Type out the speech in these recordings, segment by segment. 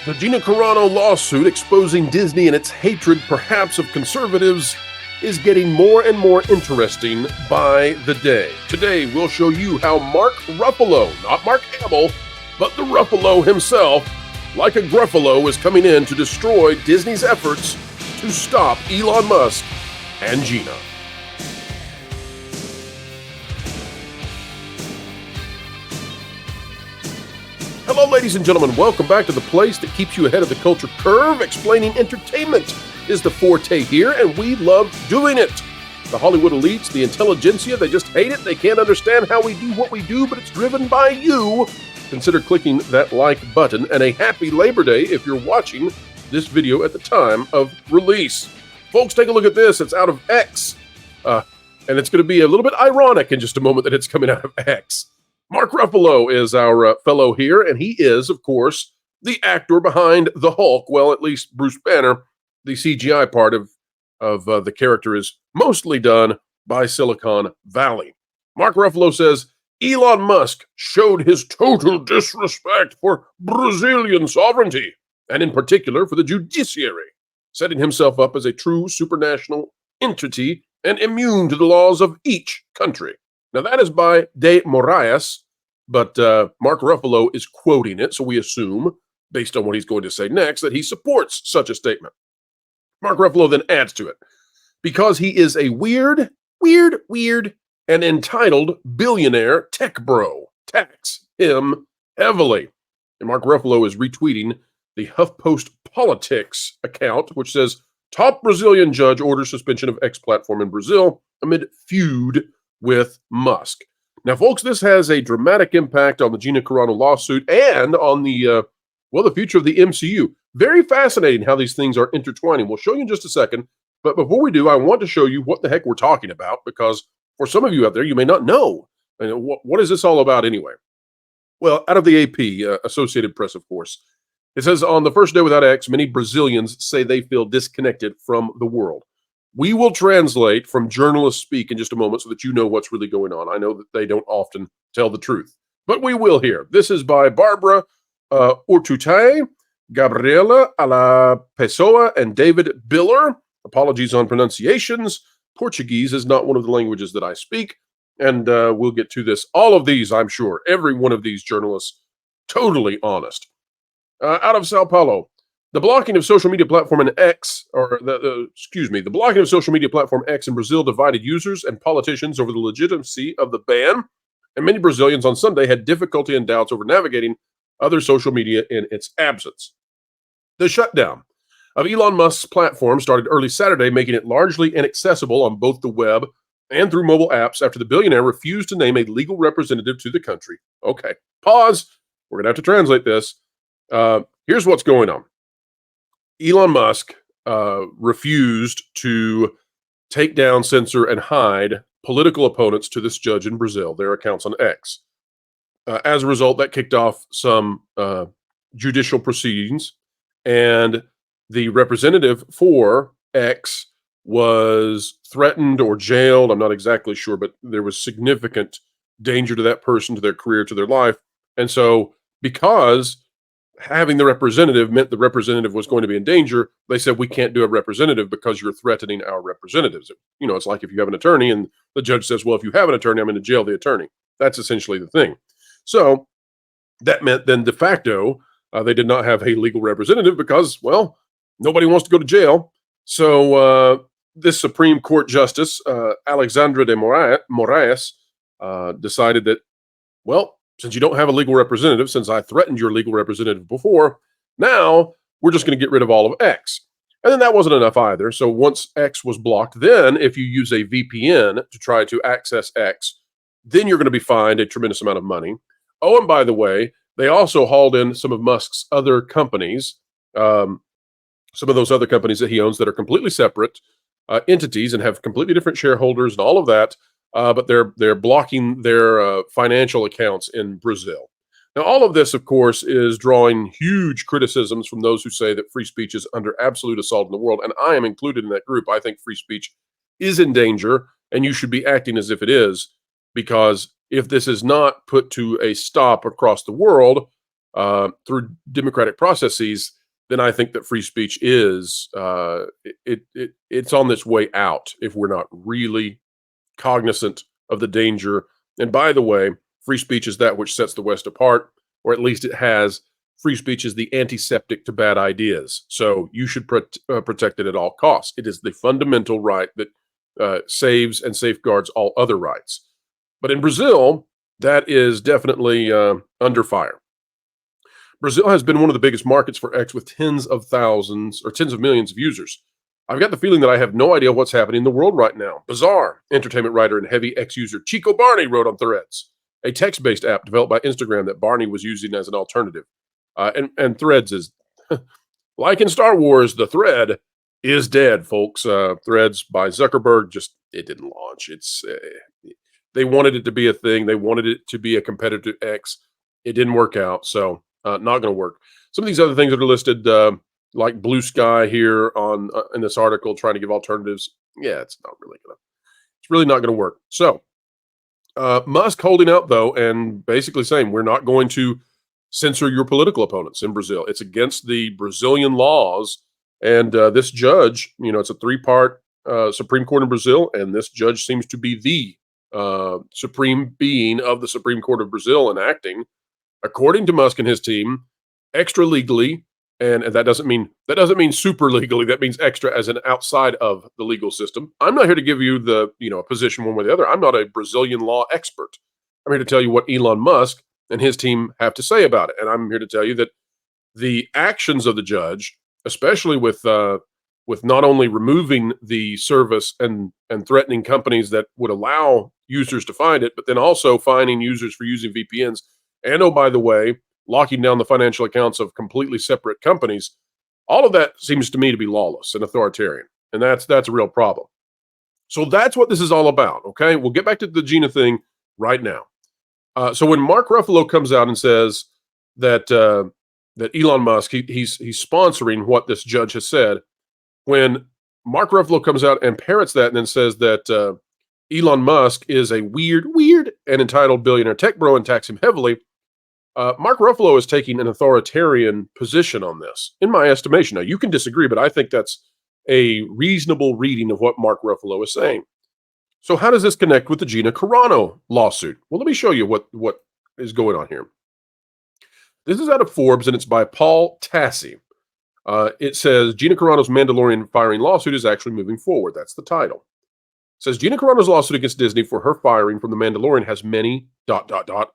The Gina Carano lawsuit exposing Disney and its hatred, perhaps, of conservatives is getting more and more interesting by the day. Today, we'll show you how Mark Ruffalo, not Mark Hamill, but the Ruffalo himself, like a Gruffalo, is coming in to destroy Disney's efforts to stop Elon Musk and Gina. Hello, ladies and gentlemen. Welcome back to the place that keeps you ahead of the culture curve. Explaining entertainment is the forte here, and we love doing it. The Hollywood elites, the intelligentsia, they just hate it. They can't understand how we do what we do, but it's driven by you. Consider clicking that like button, and a happy Labor Day if you're watching this video at the time of release. Folks, take a look at this. It's out of X, and it's going to be a little bit ironic in just a moment that it's coming out of X. Mark Ruffalo is our fellow here, and he is, of course, the actor behind the Hulk. Well, at least Bruce Banner, the CGI part of the character is mostly done by Silicon Valley. Mark Ruffalo says, Elon Musk showed his total disrespect for Brazilian sovereignty, and in particular for the judiciary, setting himself up as a true supranational entity and immune to the laws of each country. Now, that is by De Moraes, but Mark Ruffalo is quoting it, so we assume, based on what he's going to say next, that he supports such a statement. Mark Ruffalo then adds to it, because he is a weird, and entitled billionaire tech bro. Tax him heavily. And Mark Ruffalo is retweeting the HuffPost Politics account, which says, top Brazilian judge orders suspension of X platform in Brazil amid feud with Musk. Now, folks, this has a dramatic impact on the Gina Carano lawsuit and on the future of the MCU. Very fascinating how these things are intertwining. We'll show you in just a second. But before we do, I want to show you what the heck we're talking about, because for some of you out there, you may not know. What is this all about anyway? Well, out of the AP, Associated Press, of course, it says, on the first day without X, many Brazilians say they feel disconnected from the world. We will translate from journalists speak in just a moment so that you know what's really going on. I know that they don't often tell the truth, but we will here. This is by Barbara Urtutay, Gabriela Ala Pessoa, and David Biller. Apologies on pronunciations. Portuguese is not one of the languages that I speak, and we'll get to this. All of these, I'm sure, every one of these journalists, totally honest. Out of Sao Paulo, the blocking of social media platform in X, the blocking of social media platform X in Brazil divided users and politicians over the legitimacy of the ban, and many Brazilians on Sunday had difficulty and doubts over navigating other social media in its absence. The shutdown of Elon Musk's platform started early Saturday, making it largely inaccessible on both the web and through mobile apps after the billionaire refused to name a legal representative to the country. Okay, pause. We're going to have to translate this. Here's what's going on. Elon Musk refused to take down, censor, and hide political opponents to this judge in Brazil, their accounts on X. As a result, that kicked off some judicial proceedings, and the representative for X was threatened or jailed. I'm not exactly sure, but there was significant danger to that person, to their career, to their life. And so, because having the representative meant the representative was going to be in danger, they said, we can't do a representative because you're threatening our representatives. You know, it's like if you have an attorney and the judge says, well, if you have an attorney, I'm going to jail the attorney. That's essentially the thing. So that meant then de facto, they did not have a legal representative because, well, nobody wants to go to jail. So this Supreme Court Justice, Alexandra de Moraes, decided that, well, since you don't have a legal representative, since I threatened your legal representative before, now we're just going to get rid of all of X. And then that wasn't enough either. So once X was blocked, then if you use a VPN to try to access X, then you're going to be fined a tremendous amount of money. Oh, and by the way, they also hauled in some of Musk's other companies, some of those other companies that he owns that are completely separate entities and have completely different shareholders and all of that. But they're blocking their financial accounts in Brazil. Now, all of this, of course, is drawing huge criticisms from those who say that free speech is under absolute assault in the world, and I am included in that group. I think free speech is in danger, and you should be acting as if it is, because if this is not put to a stop across the world, through democratic processes, then I think that free speech is it's on this way out if we're not really cognizant of the danger. And by the way, free speech is that which sets the West apart, or at least it has. Free speech is the antiseptic to bad ideas. So you should protect it at all costs. It is the fundamental right that saves and safeguards all other rights. But in Brazil, that is definitely under fire. Brazil has been one of the biggest markets for X with tens of thousands or tens of millions of users. I've got the feeling that I have no idea what's happening in the world right now. Bizarre, entertainment writer and heavy X user Chico Barney wrote on Threads, a text-based app developed by Instagram that Barney was using as an alternative. And Threads is, like in Star Wars, the thread is dead, folks. Threads by Zuckerberg, it didn't launch. They wanted it to be a thing. They wanted it to be a competitor to X. It didn't work out, so not going to work. Some of these other things that are listed, like Blue Sky here on in this article, trying to give alternatives. Yeah, it's really not going to work. So Musk holding out though, and basically saying we're not going to censor your political opponents in Brazil. It's against the Brazilian laws. And this judge, it's a three-part Supreme Court in Brazil, and this judge seems to be the supreme being of the Supreme Court of Brazil and acting, according to Musk and his team, extra legally. And that doesn't mean super legally. That means extra as an outside of the legal system. I'm not here to give you a position one way or the other. I'm not a Brazilian law expert. I'm here to tell you what Elon Musk and his team have to say about it. And I'm here to tell you that the actions of the judge, especially with not only removing the service and threatening companies that would allow users to find it, but then also fining users for using VPNs, and oh, by the way, locking down the financial accounts of completely separate companies, all of that seems to me to be lawless and authoritarian. And that's a real problem. So that's what this is all about, okay? We'll get back to the Gina thing right now. So when Mark Ruffalo comes out and says that Elon Musk, he's sponsoring what this judge has said, when Mark Ruffalo comes out and parrots that and then says that Elon Musk is a weird and entitled billionaire tech bro and tax him heavily, Mark Ruffalo is taking an authoritarian position on this, in my estimation. Now, you can disagree, but I think that's a reasonable reading of what Mark Ruffalo is saying. So how does this connect with the Gina Carano lawsuit? Well, let me show you what is going on here. This is out of Forbes, and it's by Paul Tassi. It says, Gina Carano's Mandalorian firing lawsuit is actually moving forward. That's the title. It says, Gina Carano's lawsuit against Disney for her firing from The Mandalorian has many ...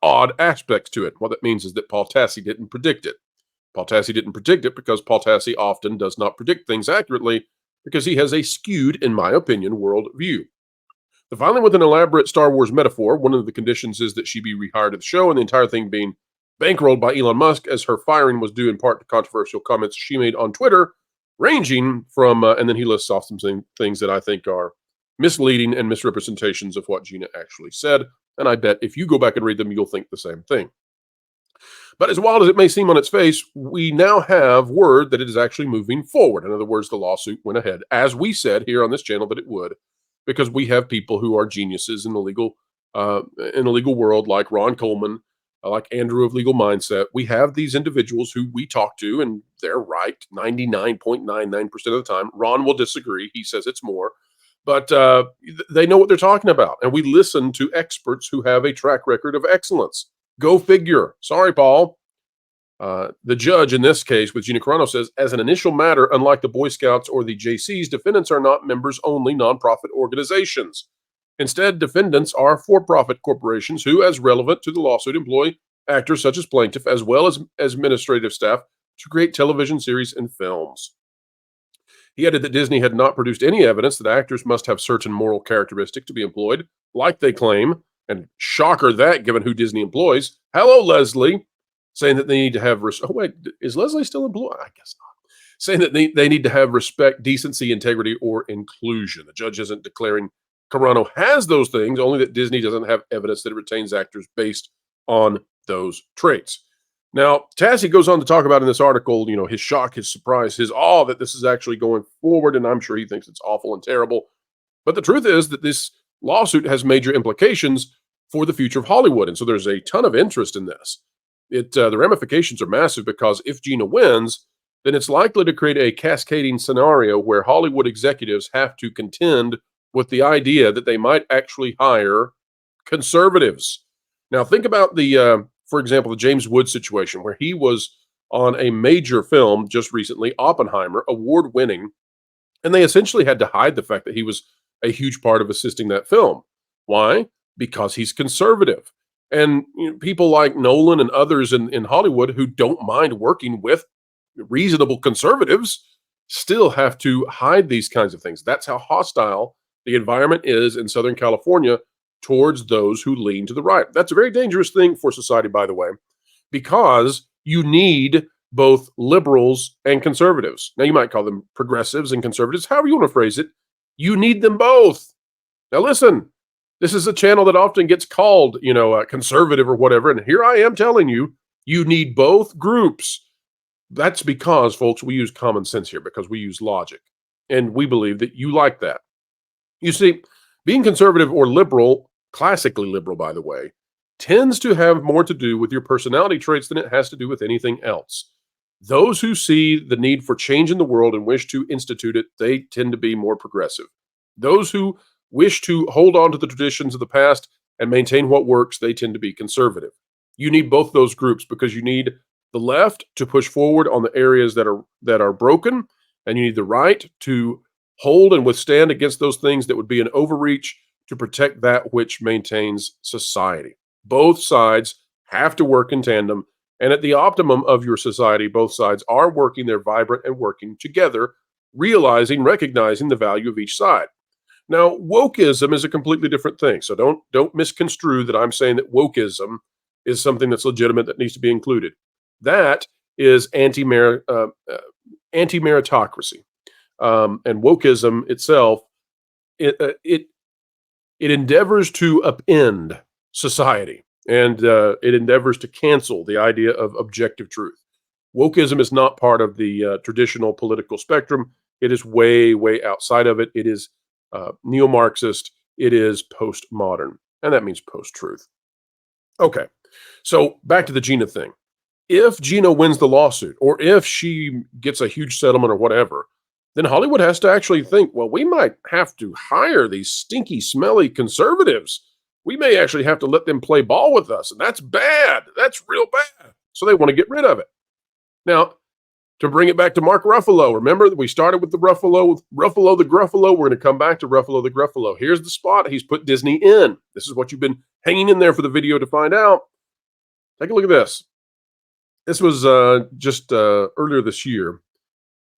odd aspects to it. What that means is that Paul Tassi didn't predict it. Paul Tassi didn't predict it because Paul Tassi often does not predict things accurately because he has a skewed, in my opinion, worldview. The filing with an elaborate Star Wars metaphor, one of the conditions is that she be rehired at the show, and the entire thing being bankrolled by Elon Musk, as her firing was due in part to controversial comments she made on Twitter, ranging from, and then he lists off some things that I think are misleading and misrepresentations of what Gina actually said, and I bet if you go back and read them, you'll think the same thing. But as wild as it may seem on its face, we now have word that it is actually moving forward. In other words, the lawsuit went ahead, as we said here on this channel that it would, because we have people who are geniuses in the legal world, like Ron Coleman, like Andrew of Legal Mindset. We have these individuals who we talk to, and they're right 99.99% of the time. Ron will disagree. He says it's more. But they know what they're talking about. And we listen to experts who have a track record of excellence. Go figure. Sorry, Paul. The judge in this case with Gina Carano says, as an initial matter, unlike the Boy Scouts or the JCs, defendants are not members-only nonprofit organizations. Instead, defendants are for-profit corporations who, as relevant to the lawsuit, employ actors such as plaintiff as well as administrative staff to create television series and films. He added that Disney had not produced any evidence that actors must have certain moral characteristics to be employed, like they claim, and shocker that given who Disney employs. Hello, Leslie, saying that they need to have... oh, wait, is Leslie still employed? I guess not. Saying that they need to have respect, decency, integrity, or inclusion. The judge isn't declaring Carano has those things, only that Disney doesn't have evidence that it retains actors based on those traits. Now, Tassi goes on to talk about in this article, his shock, his surprise, his awe that this is actually going forward, and I'm sure he thinks it's awful and terrible. But the truth is that this lawsuit has major implications for the future of Hollywood, and so there's a ton of interest in this. The ramifications are massive because if Gina wins, then it's likely to create a cascading scenario where Hollywood executives have to contend with the idea that they might actually hire conservatives. Now, think about for example, the James Woods situation where he was on a major film just recently, Oppenheimer, award winning, and they essentially had to hide the fact that he was a huge part of assisting that film. Why? Because he's conservative. And people like Nolan and others in Hollywood who don't mind working with reasonable conservatives still have to hide these kinds of things. That's how hostile the environment is in Southern California towards those who lean to the right. That's a very dangerous thing for society, by the way, because you need both liberals and conservatives. Now, you might call them progressives and conservatives, however you want to phrase it. You need them both. Now, listen, this is a channel that often gets called, conservative or whatever. And here I am telling you, you need both groups. That's because, folks, we use common sense here because we use logic. And we believe that you like that. You see, being conservative or liberal, classically liberal, by the way, tends to have more to do with your personality traits than it has to do with anything else. Those who see the need for change in the world and wish to institute it, they tend to be more progressive. Those who wish to hold on to the traditions of the past and maintain what works, they tend to be conservative. You need both those groups because you need the left to push forward on the areas that are broken, and you need the right to hold and withstand against those things that would be an overreach to protect that which maintains society. Both sides have to work in tandem, and at the optimum of your society, both sides are working, they're vibrant and working together, recognizing the value of each side. Now, wokeism is a completely different thing, so don't misconstrue that I'm saying that wokeism is something that's legitimate that needs to be included. That is anti-meritocracy. And wokeism itself, it endeavors to upend society, and it endeavors to cancel the idea of objective truth. Wokeism is not part of the traditional political spectrum. It is way, way outside of it. It is neo-Marxist. It is postmodern, and that means post-truth. Okay, so back to the Gina thing. If Gina wins the lawsuit, or if she gets a huge settlement or whatever, then Hollywood has to actually think, well, we might have to hire these stinky, smelly conservatives. We may actually have to let them play ball with us, and that's bad. That's real bad. So they want to get rid of it. Now, to bring it back to Mark Ruffalo, remember that we started with Ruffalo the Gruffalo. We're going to come back to Ruffalo the Gruffalo. Here's the spot he's put Disney in. This is what you've been hanging in there for the video to find out. Take a look at this. This was just earlier this year.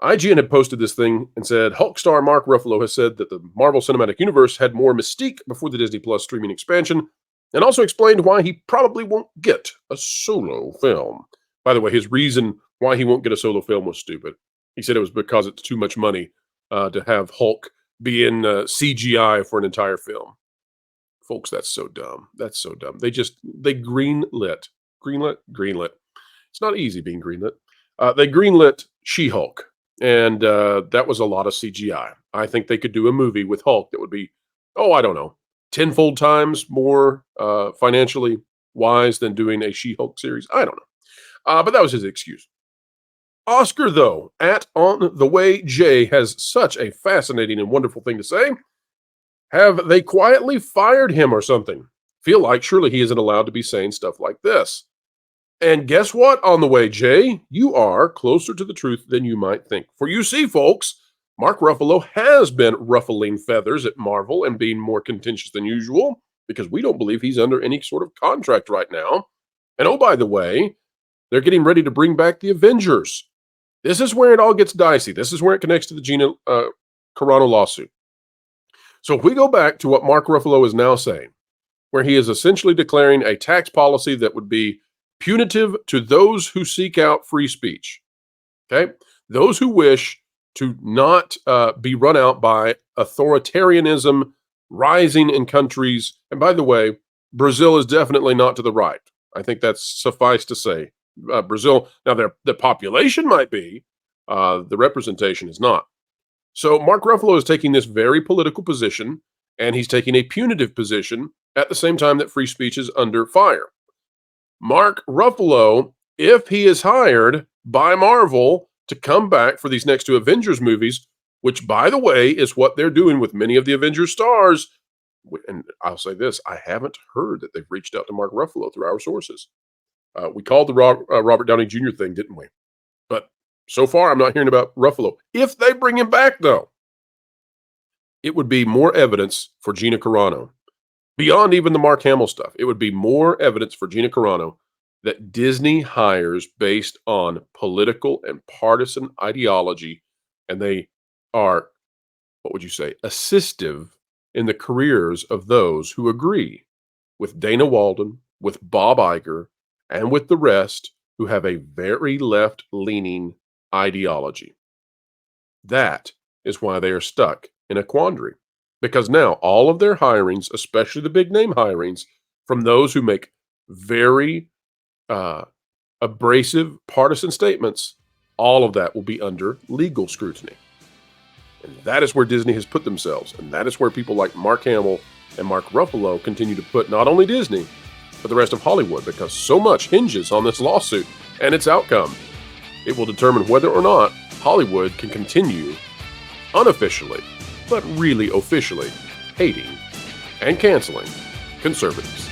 IGN had posted this thing and said, Hulk star Mark Ruffalo has said that the Marvel Cinematic Universe had more mystique before the Disney Plus streaming expansion, and also explained why he probably won't get a solo film. By the way, his reason why he won't get a solo film was stupid. He said it was because it's too much money to have Hulk be in CGI for an entire film. Folks, that's so dumb. That's so dumb. They greenlit. Greenlit. It's not easy being greenlit. They greenlit She-Hulk. And that was a lot of CGI. I think they could do a movie with Hulk that would be, I don't know, tenfold times more financially wise than doing a She-Hulk series. I don't know. But that was his excuse. Oscar, though, at On the Way Jay has such a fascinating and wonderful thing to say. Have they quietly fired him or something? Feel like surely he isn't allowed to be saying stuff like this. And guess what, On the Way, Jay? You are closer to the truth than you might think. For you see, folks, Mark Ruffalo has been ruffling feathers at Marvel and being more contentious than usual because we don't believe he's under any sort of contract right now. And oh, by the way, they're getting ready to bring back the Avengers. This is where it all gets dicey. This is where it connects to the Gina Carano lawsuit. So if we go back to what Mark Ruffalo is now saying, where he is essentially declaring a tax policy that would be punitive to those who seek out free speech. Okay? Those who wish to not be run out by authoritarianism rising in countries. And by the way, Brazil is definitely not to the right. I think that's suffice to say. Brazil, now the population might be, the representation is not. So Mark Ruffalo is taking this very political position, and he's taking a punitive position at the same time that free speech is under fire. Mark Ruffalo, if he is hired by Marvel to come back for these next two Avengers movies, which, by the way, is what they're doing with many of the Avengers stars. And I'll say this, I haven't heard that they've reached out to Mark Ruffalo through our sources. We called the Robert Downey Jr. thing, didn't we? But so far, I'm not hearing about Ruffalo. If they bring him back, though, it would be more evidence for Gina Carano. Beyond even the Mark Hamill stuff, it would be more evidence for Gina Carano that Disney hires based on political and partisan ideology, and they are, what would you say, assistive in the careers of those who agree with Dana Walden, with Bob Iger, and with the rest who have a very left-leaning ideology. That is why they are stuck in a quandary. Because now all of their hirings, especially the big name hirings, from those who make very abrasive partisan statements, all of that will be under legal scrutiny. And that is where Disney has put themselves. And that is where people like Mark Hamill and Mark Ruffalo continue to put not only Disney, but the rest of Hollywood, because so much hinges on this lawsuit and its outcome. It will determine whether or not Hollywood can continue unofficially, but really officially, hating and canceling conservatives.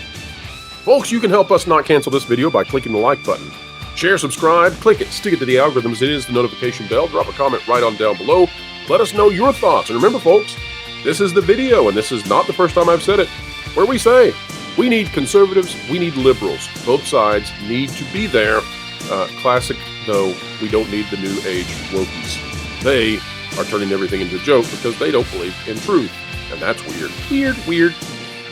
Folks, you can help us not cancel this video by clicking the like button. Share, subscribe, click it, stick it to the algorithms. It is the notification bell. Drop a comment right on down below. Let us know your thoughts. And remember, folks, this is the video, and this is not the first time I've said it, where we say we need conservatives, we need liberals. Both sides need to be there. Classic, though, we don't need the new age wokies. They are turning everything into a joke because they don't believe in truth. And that's weird. Weird.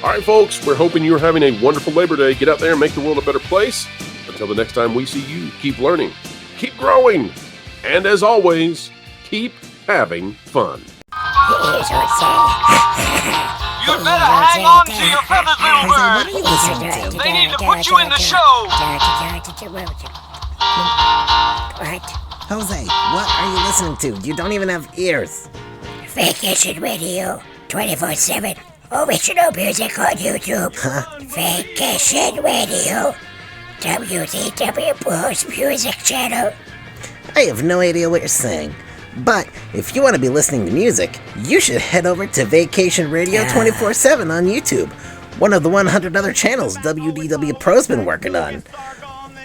All right, folks, we're hoping you're having a wonderful Labor Day. Get out there and make the world a better place. Until the next time we see you, keep learning, keep growing, and as always, keep having fun. You'd better hang on to your feathers, little bird. What are you listening to? They need to put you in the show. What? Jose, what are you listening to? You don't even have ears. Vacation Radio 24/7. Original music on YouTube. Huh? Vacation Radio. WDW Pro Music Channel. I have no idea what you're saying. But if you want to be listening to music, you should head over to Vacation Radio 24/7 on YouTube. One of the 100 other channels WDW Pro's been working on.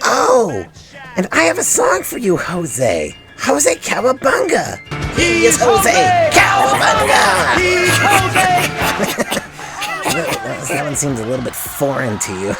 Oh, and I have a song for you, Jose. Jose Cowabunga. He is Jose Cowabunga. He's Jose. That one seems a little bit foreign to you.